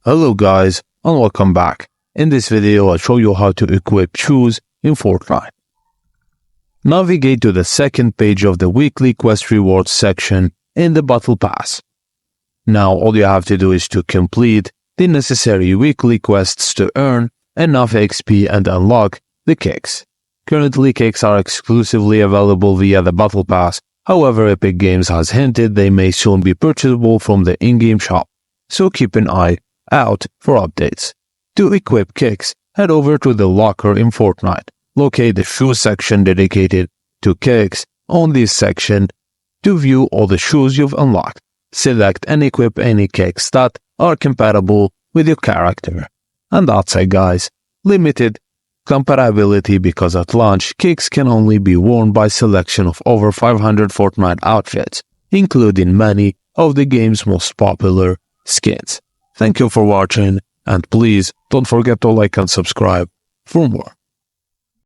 Hello guys and welcome back. In this video I'll show you how to equip shoes in Fortnite. Navigate to the second page of the weekly quest rewards section in the Battle Pass. Now all you have to do is to complete the necessary weekly quests to earn enough XP and unlock the kicks. Currently kicks are exclusively available via the Battle Pass, however Epic Games has hinted they may soon be purchasable from the in-game shop, so keep an eye out for updates. To equip kicks, head over to the locker in Fortnite. Locate the shoe section dedicated to kicks on this section to view all the shoes you've unlocked. Select and equip any kicks that are compatible with your character. And that's it guys. Limited compatibility because at launch, kicks can only be worn by selection of over 500 Fortnite outfits, including many of the game's most popular skins. Thank you for watching, and please don't forget to like and subscribe for more.